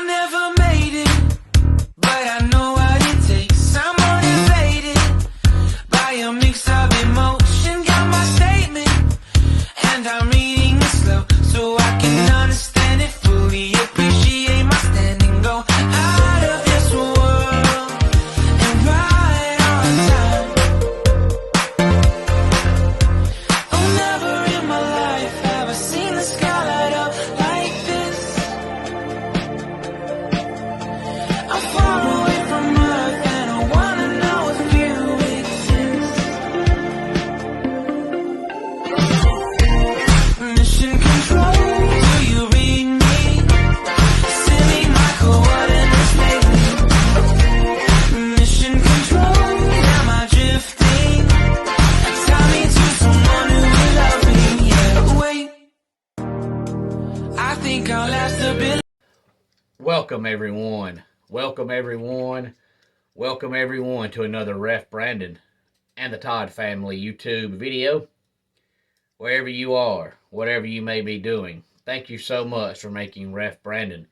never made it, but I know what it takes. I'm motivated by a mix of emotion. Got my statement, and I'm reading it slow so I can understand it fully. Appreciate my standing, go out of this world and right on time. Oh, never in my life have I seen the sky light up like this. I'm far away from Earth and I wanna know if you exist. Mission control, do you read me? Send me my coordinates lately. Mission control, am I drifting? Tie me to someone who will love me. Yeah, wait, I think I'll last a bit. Welcome everyone. Welcome everyone. Welcome everyone to another Ref Brandon and the Todd family YouTube video. Wherever you are, whatever you may be doing, thank you so much for making Ref Brandon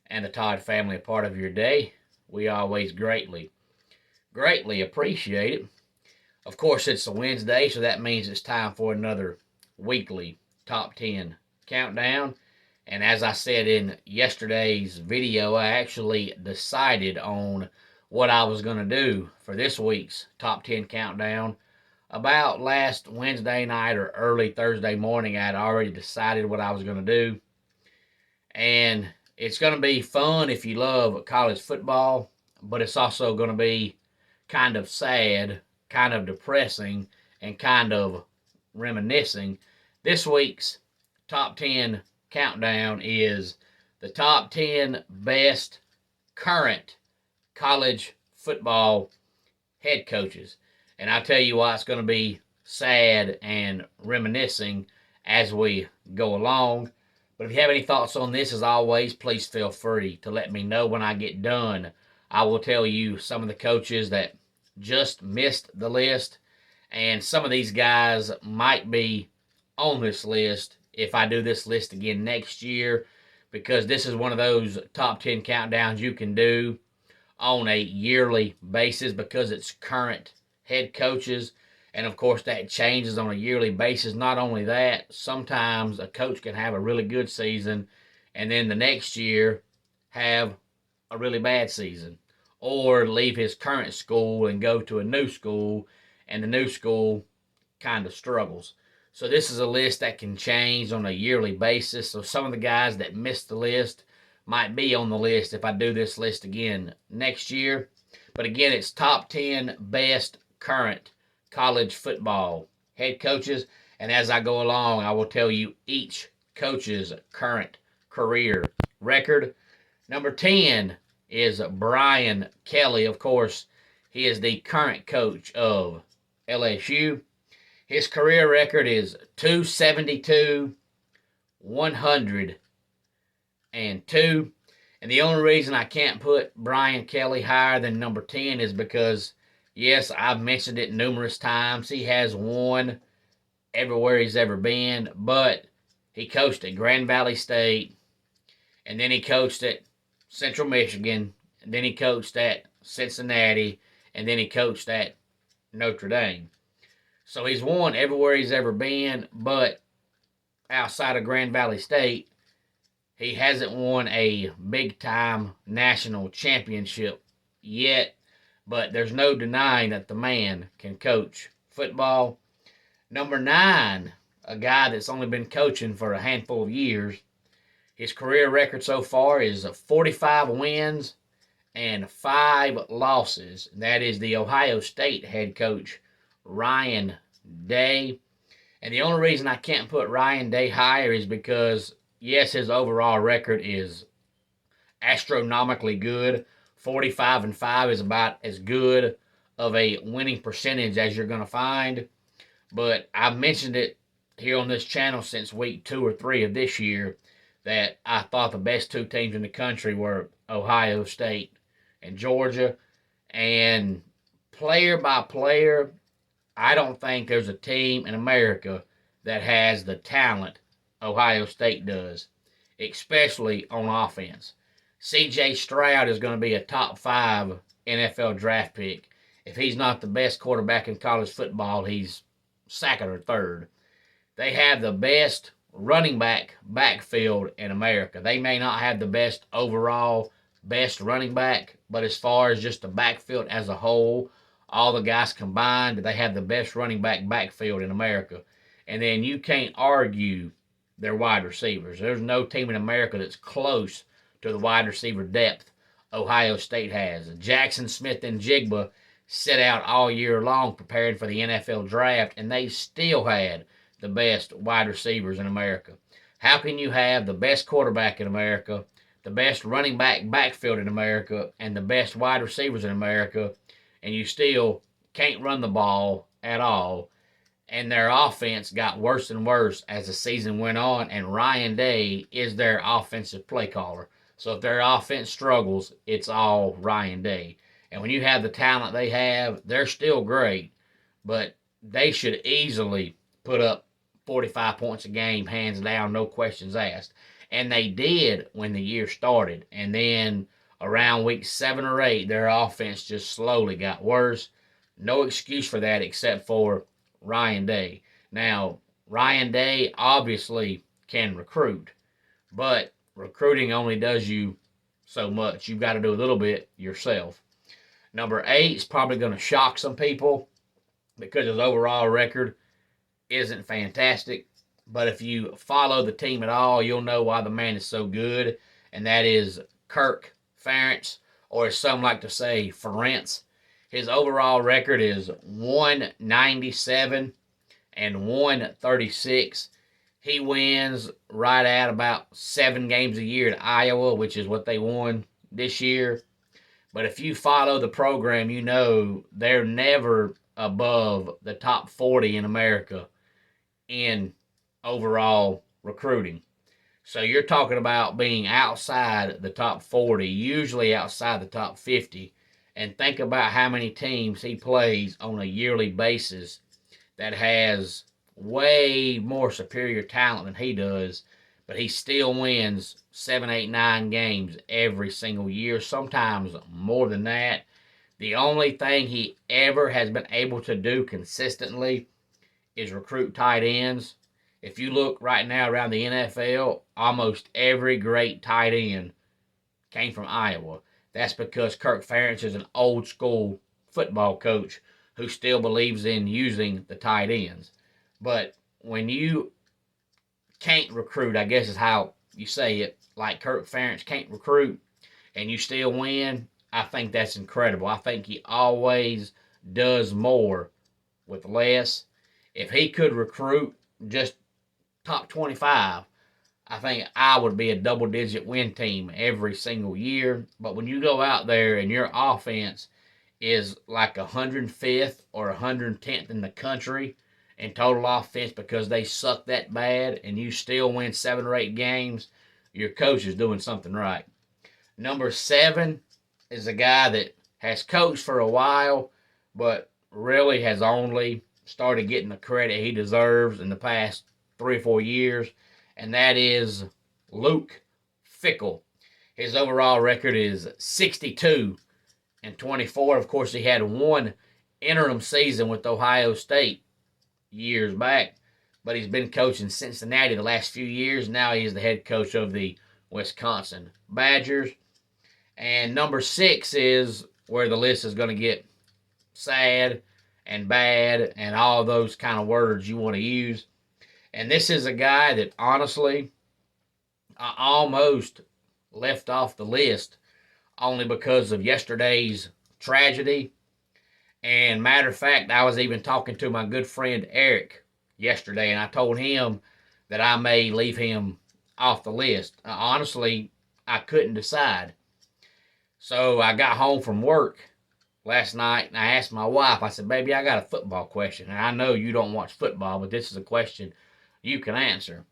and the Todd family a part of your day. We always greatly appreciate it. Of course, it's a Wednesday, so that means it's time for another weekly Top 10 countdown. And as I said in yesterday's video, I actually decided on what I was going to do for this week's Top 10 countdown. About last Wednesday night or early Thursday morning, I had already decided what I was going to do. And it's going to be fun if you love college football, but it's also going to be kind of sad, kind of depressing, and kind of reminiscing. This week's Top 10 countdown is the top 10 best current college football head coaches. And I'll tell you why it's going to be sad and reminiscing as we go along. But if you have any thoughts on this, as always, please feel free to let me know when I get done. I will tell you some of the coaches that just missed the list, and some of these guys might be on this list if I do this list again next year, because this is one of those top 10 countdowns you can do on a yearly basis because it's current head coaches. And of course, that changes on a yearly basis. Not only that, sometimes a coach can have a really good season and then the next year have a really bad season, or leave his current school and go to a new school, and the new school kind of struggles. So this is a list that can change on a yearly basis. So some of the guys that missed the list might be on the list if I do this list again next year. But again, it's top 10 best current college football head coaches. And as I go along, I will tell you each coach's current career record. Number 10 is Brian Kelly. Of course, he is the current coach of LSU. His career record is 272, 102. And the only reason I can't put Brian Kelly higher than number 10 is because, yes, I've mentioned it numerous times. He has won everywhere he's ever been, but he coached at Grand Valley State, and then he coached at Central Michigan, and then he coached at Cincinnati, and then he coached at Notre Dame. So he's won everywhere he's ever been, but outside of Grand Valley State, he hasn't won a big-time national championship yet. But there's no denying that the man can coach football. Number 9, a guy that's only been coaching for a handful of years. His career record so far is 45 wins and 5 losses. That is the Ohio State head coach, Ryan Day. And the only reason I can't put Ryan Day higher is because, yes, his overall record is astronomically good. 45-5 is about as good of a winning percentage as you're going to find. But I've mentioned it here on this channel since week 2 or 3 of this year that I thought the best 2 teams in the country were Ohio State and Georgia. And player by player, I don't think there's a team in America that has the talent Ohio State does, especially on offense. C.J. Stroud is going to be a top 5 NFL draft pick. If he's not the best quarterback in college football, he's second or third. They have the best running backfield in America. They may not have the best overall best running back, but as far as just the backfield as a whole, all the guys combined, they have the best running backfield in America. And then you can't argue their wide receivers. There's no team in America that's close to the wide receiver depth Ohio State has. Jackson Smith and Jigba sit out all year long preparing for the NFL draft, and they still had the best wide receivers in America. How can you have the best quarterback in America, the best running backfield in America, and the best wide receivers in America, and you still can't run the ball at all? And their offense got worse and worse as the season went on, and Ryan Day is their offensive play caller. So if their offense struggles, it's all Ryan Day. And when you have the talent they have, they're still great, but they should easily put up 45 points a game, hands down, no questions asked. And they did when the year started. And then around week 7 or 8, their offense just slowly got worse. No excuse for that except for Ryan Day. Now, Ryan Day obviously can recruit, but recruiting only does you so much. You've got to do a little bit yourself. Number 8 is probably going to shock some people because his overall record isn't fantastic. But if you follow the team at all, you'll know why the man is so good, and that is Kirk Ferentz, or as some like to say, Ferentz. His overall record is 197 and 136. He wins right at about 7 games a year at Iowa, which is what they won this year. But if you follow the program, you know they're never above the top 40 in America in overall recruiting. So you're talking about being outside the top 40, usually outside the top 50. And think about how many teams he plays on a yearly basis that has way more superior talent than he does, but he still wins 7, 8, 9 games every single year, sometimes more than that. The only thing he ever has been able to do consistently is recruit tight ends. If you look right now around the NFL, almost every great tight end came from Iowa. That's because Kirk Ferentz is an old school football coach who still believes in using the tight ends. But when you can't recruit, I guess is how you say it, like Kirk Ferentz can't recruit and you still win, I think that's incredible. I think he always does more with less. If he could recruit just top 25, I think I would be a double-digit win team every single year. But when you go out there and your offense is like 105th or 110th in the country in total offense because they suck that bad and you still win 7 or 8 games, your coach is doing something right. Number 7 is a guy that has coached for a while, but really has only started getting the credit he deserves in the past 3 or 4 years, and that is Luke Fickell. His overall record is 62 and 24. Of course, he had one interim season with Ohio State years back, but he's been coaching Cincinnati the last few years. Now he is the head coach of the Wisconsin Badgers. And number 6 is where the list is going to get sad and bad and all those kind of words you want to use. And this is a guy that, honestly, I almost left off the list only because of yesterday's tragedy. And matter of fact, I was even talking to my good friend Eric yesterday, and I told him that I may leave him off the list. Honestly, I couldn't decide. So I got home from work last night, and I asked my wife, I said, baby, I got a football question. And I know you don't watch football, but this is a question you can answer.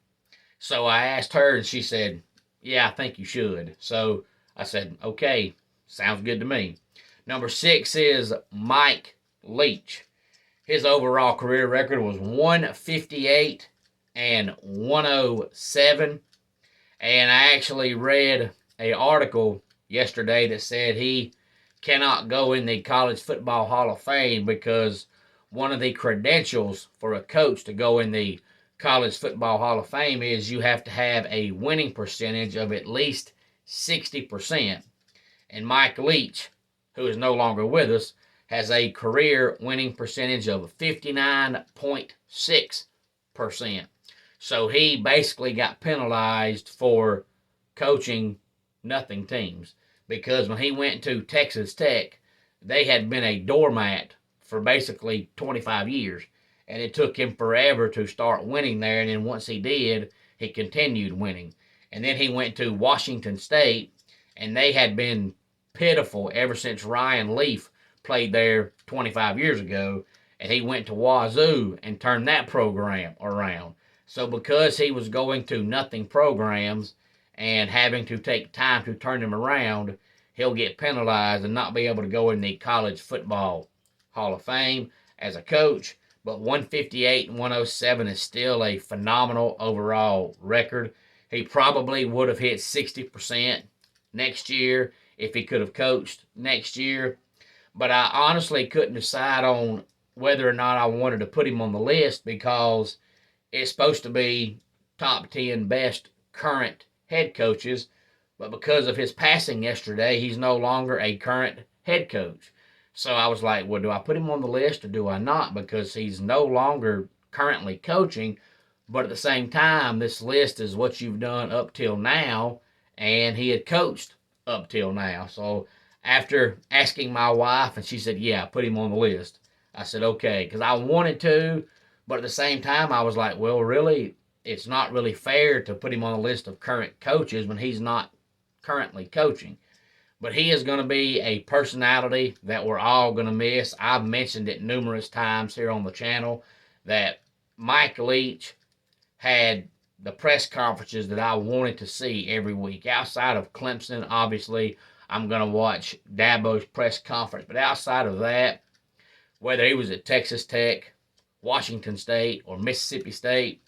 So I asked her, and she said, yeah, I think you should. So I said, okay, sounds good to me. Number 6 is Mike Leach. His overall career record was 158 and 107. And I actually read a article yesterday that said he cannot go in the College Football Hall of Fame because one of the credentials for a coach to go in the College Football Hall of Fame is you have to have a winning percentage of at least 60%. And Mike Leach, who is no longer with us, has a career winning percentage of 59.6%. So he basically got penalized for coaching nothing teams because when he went to Texas Tech, they had been a doormat for basically 25 years. And it took him forever to start winning there. And then once he did, he continued winning. And then he went to Washington State, and they had been pitiful ever since Ryan Leaf played there 25 years ago. And he went to Wazoo and turned that program around. So because he was going to nothing programs and having to take time to turn them around, he'll get penalized and not be able to go in the College Football Hall of Fame as a coach. But 158 and 107 is still a phenomenal overall record. He probably would have hit 60% next year if he could have coached next year. But I honestly couldn't decide on whether or not I wanted to put him on the list because it's supposed to be top 10 best current head coaches. But because of his passing yesterday, he's no longer a current head coach. So I was like, well, do I put him on the list or do I not? Because he's no longer currently coaching. But at the same time, this list is what you've done up till now. And he had coached up till now. So after asking my wife, and she said, yeah, put him on the list. I said, okay, because I wanted to. But at the same time, I was like, well, really, it's not really fair to put him on the list of current coaches when he's not currently coaching. But he is going to be a personality that we're all going to miss. I've mentioned it numerous times here on the channel that Mike Leach had the press conferences that I wanted to see every week. Outside of Clemson, obviously, I'm going to watch Dabo's press conference. But outside of that, whether he was at Texas Tech, Washington State, or Mississippi State,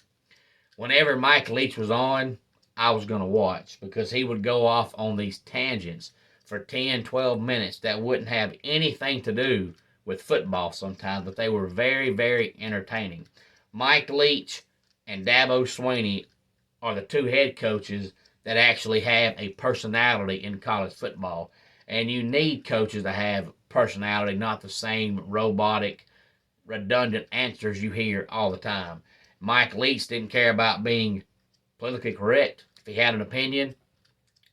whenever Mike Leach was on, I was going to watch because he would go off on these tangents for 10, 12 minutes that wouldn't have anything to do with football sometimes, but they were very, very entertaining. Mike Leach and Dabo Swinney are the two head coaches that actually have a personality in college football. And you need coaches to have personality, not the same robotic, redundant answers you hear all the time. Mike Leach didn't care about being politically correct. If he had an opinion,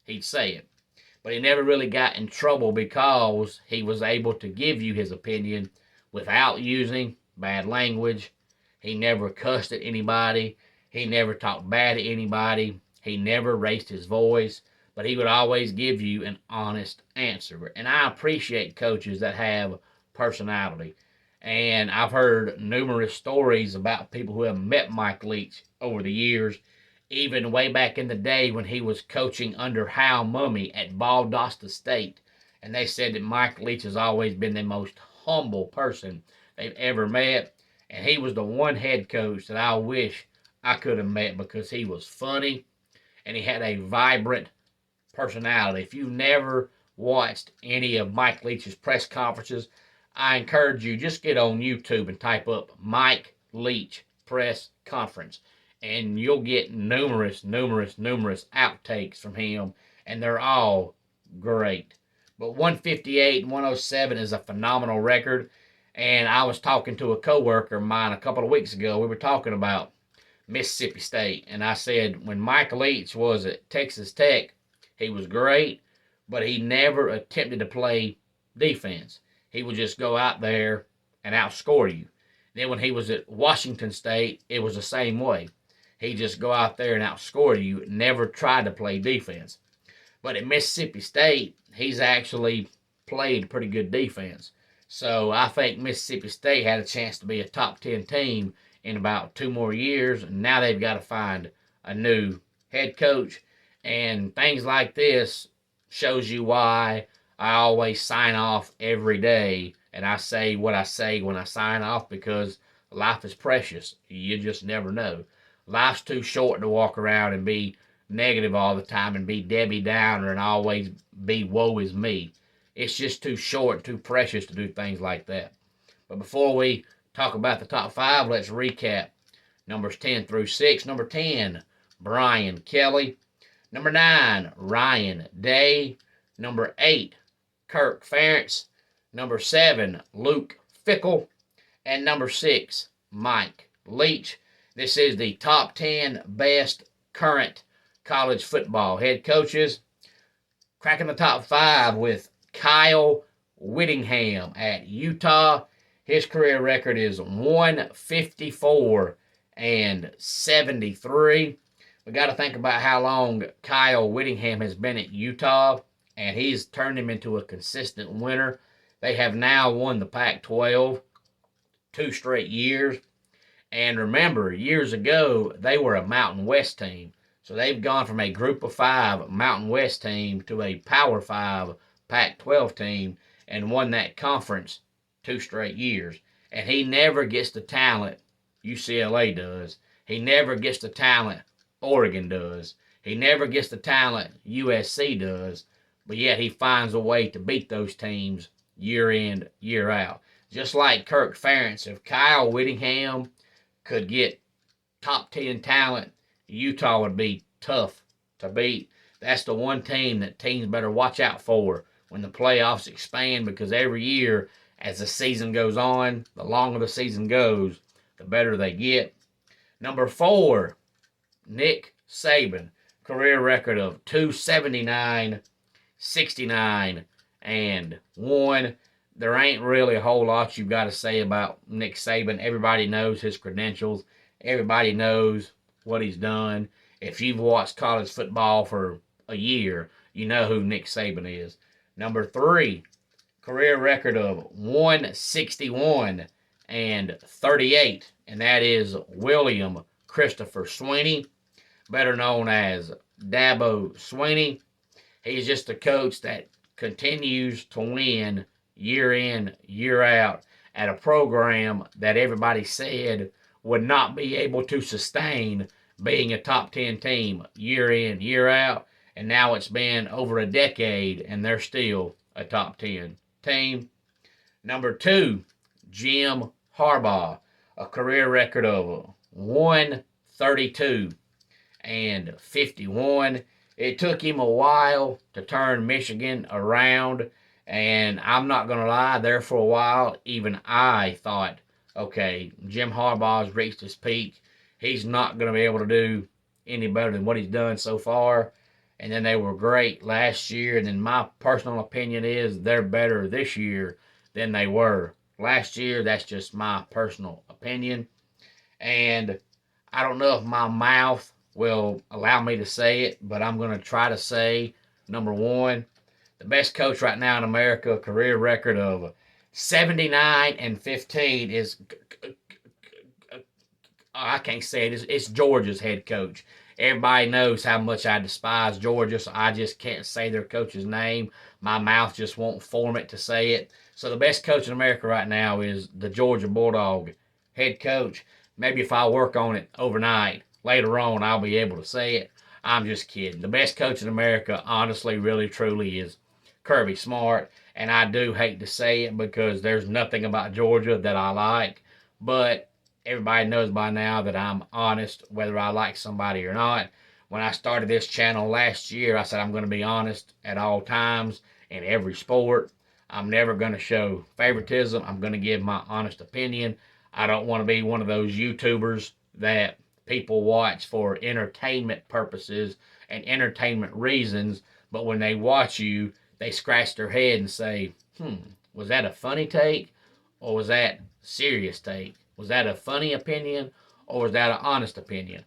he'd say it. But he never really got in trouble because he was able to give you his opinion without using bad language. He never cussed at anybody. He never talked bad to anybody. He never raised his voice. But he would always give you an honest answer. And I appreciate coaches that have personality. And I've heard numerous stories about people who have met Mike Leach over the years, even way back in the day when he was coaching under Hal Mumme at Valdosta State. And they said that Mike Leach has always been the most humble person they've ever met. And he was the one head coach that I wish I could have met because he was funny and he had a vibrant personality. If you've never watched any of Mike Leach's press conferences, I encourage you, just get on YouTube and type up Mike Leach press conference. And you'll get numerous outtakes from him. And they're all great. But 158 and 107 is a phenomenal record. And I was talking to a coworker of mine a couple of weeks ago. We were talking about Mississippi State. And I said, when Mike Leach was at Texas Tech, he was great. But he never attempted to play defense. He would just go out there and outscore you. Then when he was at Washington State, it was the same way. He'd just go out there and outscore you, never tried to play defense. But at Mississippi State, he's actually played pretty good defense. So I think Mississippi State had a chance to be a top 10 team in about 2 more years. And now they've got to find a new head coach. And things like this shows you why I always sign off every day, and I say what I say when I sign off because life is precious. You just never know. Life's too short to walk around and be negative all the time and be Debbie Downer and always be woe is me. It's just too short, too precious to do things like that. But before we talk about the top five, let's recap numbers 10 through 6. Number 10, Brian Kelly. Number 9, Ryan Day. Number 8, Kirk Ferentz. Number 7, Luke Fickell. And number 6, Mike Leach. This is the top 10 best current college football head coaches. Cracking the top 5 with Kyle Whittingham at Utah. His career record is 154-73. We got to think about how long Kyle Whittingham has been at Utah, and he's turned him into a consistent winner. They have now won the Pac-12 2 straight years. And remember, years ago, they were a Mountain West team. So they've gone from a Group of 5 Mountain West team to a Power 5 Pac-12 team and won that conference 2 straight years. And he never gets the talent UCLA does. He never gets the talent Oregon does. He never gets the talent USC does. But yet he finds a way to beat those teams year in, year out. Just like Kirk Ferentz, if Kyle Whittingham could get top 10 talent, Utah would be tough to beat. That's the one team that teams better watch out for when the playoffs expand, because every year as the season goes on, the longer the season goes, the better they get. Number 4, Nick Saban. Career record of 279, 69, and 1. There ain't really a whole lot you've got to say about Nick Saban. Everybody knows his credentials. Everybody knows what he's done. If you've watched college football for a year, you know who Nick Saban is. Number 3, career record of 161-38, and that is William Christopher Swinney, better known as Dabo Swinney. He's just a coach that continues to win year in, year out at a program that everybody said would not be able to sustain being a top 10 team year in, year out. And now it's been over a decade and they're still a top 10 team. Number 2, Jim Harbaugh. A career record of 132-51. It took him a while to turn Michigan around. And I'm not going to lie, there for a while, even I thought, okay, Jim Harbaugh's reached his peak. He's not going to be able to do any better than what he's done so far. And then they were great last year. And then my personal opinion is they're better this year than they were last year. That's just my personal opinion. And I don't know if my mouth will allow me to say it, but I'm going to try to say, number 1, the best coach right now in America, career record of 79-15 is, I can't say it, it's Georgia's head coach. Everybody knows how much I despise Georgia, so I just can't say their coach's name. My mouth just won't form it to say it. So the best coach in America right now is the Georgia Bulldog head coach. Maybe if I work on it overnight, later on I'll be able to say it. I'm just kidding. The best coach in America, honestly, really, truly is Kirby Smart, and I do hate to say it because there's nothing about Georgia that I like, but everybody knows by now that I'm honest whether I like somebody or not. When I started this channel last year, I said I'm going to be honest at all times in every sport. I'm never going to show favoritism. I'm going to give my honest opinion. I don't want to be one of those YouTubers that people watch for entertainment purposes and entertainment reasons, but when they watch you, they scratch their head and say, was that a funny take or was that serious take? Was that a funny opinion or was that an honest opinion?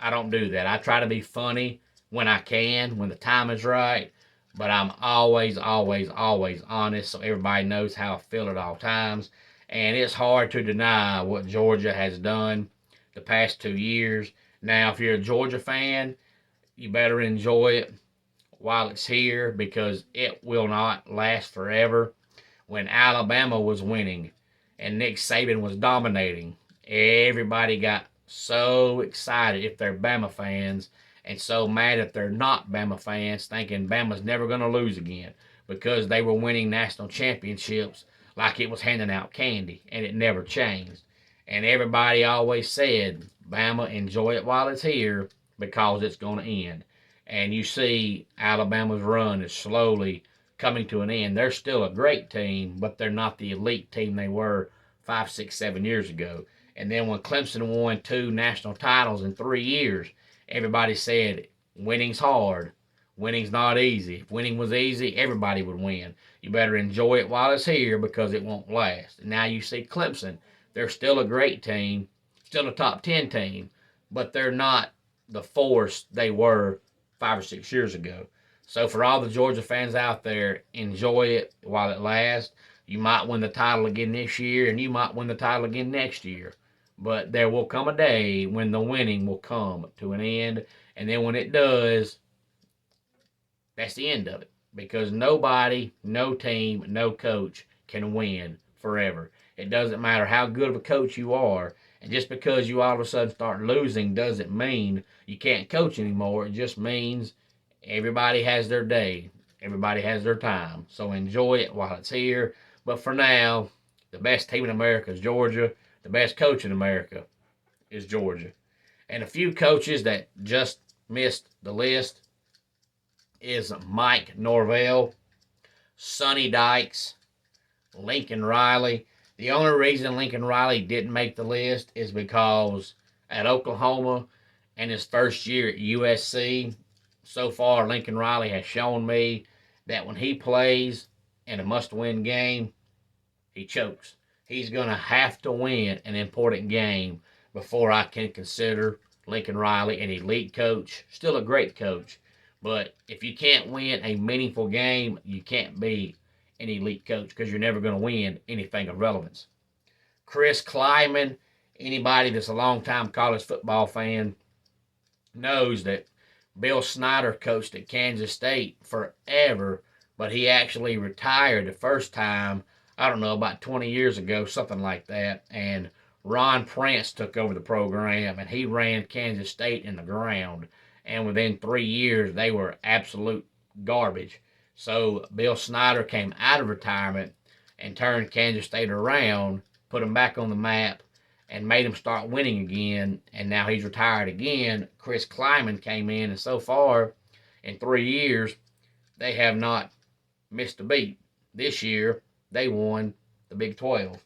I don't do that. I try to be funny when I can, when the time is right, but I'm always, always, always honest so everybody knows how I feel at all times. And it's hard to deny what Georgia has done the past 2 years. Now, if you're a Georgia fan, you better enjoy it while it's here because it will not last forever. When Alabama was winning and Nick Saban was dominating, everybody got so excited if they're Bama fans and so mad that they're not Bama fans, thinking Bama's never going to lose again because they were winning national championships like it was handing out candy, and it never changed. And everybody always said, Bama, enjoy it while it's here because it's going to end. And you see Alabama's run is slowly coming to an end. They're still a great team, but they're not the elite team they were 5, 6, 7 years ago. And then when Clemson won 2 national titles in 3 years, everybody said winning's hard. Winning's not easy. If winning was easy, everybody would win. You better enjoy it while it's here because it won't last. And now you see Clemson. They're still a great team, still a top 10 team, but they're not the force they were 5 or 6 years ago. So for all the Georgia fans out there, enjoy it while it lasts. You might win the title again this year, and you might win the title again next year. But there will come a day when the winning will come to an end. And then when it does, that's the end of it. Because nobody, no team, no coach can win forever. It doesn't matter how good of a coach you are. And just because you all of a sudden start losing doesn't mean you can't coach anymore. It just means everybody has their day. Everybody has their time. So enjoy it while it's here. But for now, the best team in America is Georgia. The best coach in America is Georgia. And a few coaches that just missed the list is Mike Norvell, Sonny Dykes, Lincoln Riley. The only reason Lincoln Riley didn't make the list is because at Oklahoma and his first year at USC, so far Lincoln Riley has shown me that when he plays in a must-win game, he chokes. He's going to have to win an important game before I can consider Lincoln Riley an elite coach. Still a great coach. But if you can't win a meaningful game, you can't be an elite coach because you're never going to win anything of relevance. Chris Kleiman, anybody that's a long-time college football fan, knows that Bill Snyder coached at Kansas State forever, but he actually retired the first time, I don't know, about 20 years ago, something like that, and Ron Prince took over the program, and he ran Kansas State in the ground, and within 3 years, they were absolute garbage. So Bill Snyder came out of retirement and turned Kansas State around, put them back on the map, and made them start winning again, and now he's retired again. Chris Kleiman came in, and so far, in 3 years, they have not missed a beat. This year, they won the Big 12.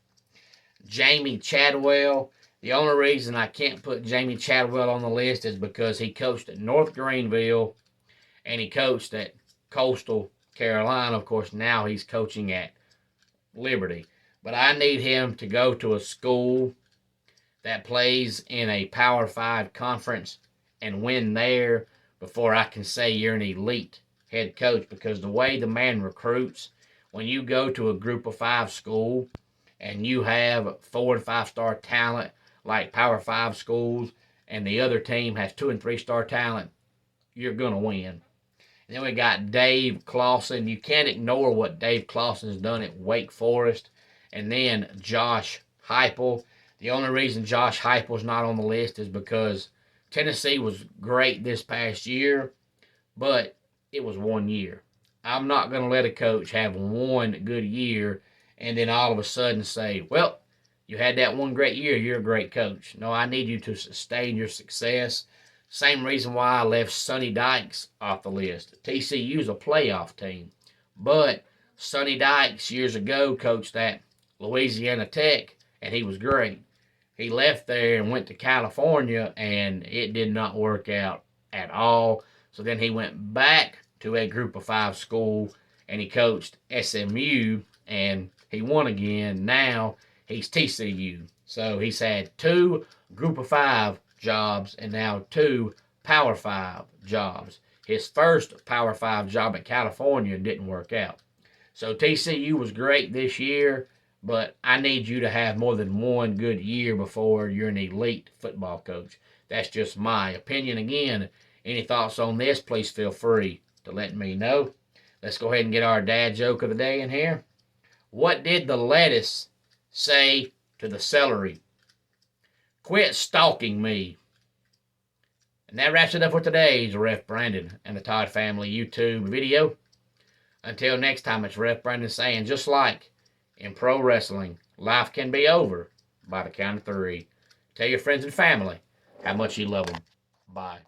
Jamie Chadwell. The only reason I can't put Jamie Chadwell on the list is because he coached at North Greenville and he coached at Coastal Carolina. Of course, now he's coaching at Liberty. But I need him to go to a school that plays in a Power 5 conference and win there before I can say you're an elite head coach, because the way the man recruits, when you go to a group of 5 school and you have 4 and 5 star talent like Power 5 schools and the other team has 2 and 3 star talent, you're going to win. And then we got Dave Clawson. You can't ignore what Dave Clawson's done at Wake Forest. And then Josh Heupel. The only reason Josh Heupel's not on the list is because Tennessee was great this past year, but it was 1 year. I'm not going to let a coach have one good year and then all of a sudden say, well, you had that one great year, you're a great coach. No, I need you to sustain your success. Same reason why I left Sonny Dykes off the list. TCU's a playoff team, but Sonny Dykes years ago coached at Louisiana Tech, and he was great. He left there and went to California, and it did not work out at all. So then he went back to a group of 5 school, and he coached SMU, and he won again. Now he's TCU. So he's had 2 group of 5 jobs and now 2 Power 5 jobs. His first Power 5 job at California didn't work out. So TCU was great this year, but I need you to have more than one good year before you're an elite football coach. That's just my opinion. Again, any thoughts on this, please feel free to let me know. Let's go ahead and get our dad joke of the day in here. What did the lettuce say to the celery? Quit stalking me. And that wraps it up for today's Ref Brandon and the Todd Family YouTube video. Until next time, it's Ref Brandon saying, just like in pro wrestling, life can be over by the count of 3. Tell your friends and family how much you love them. Bye.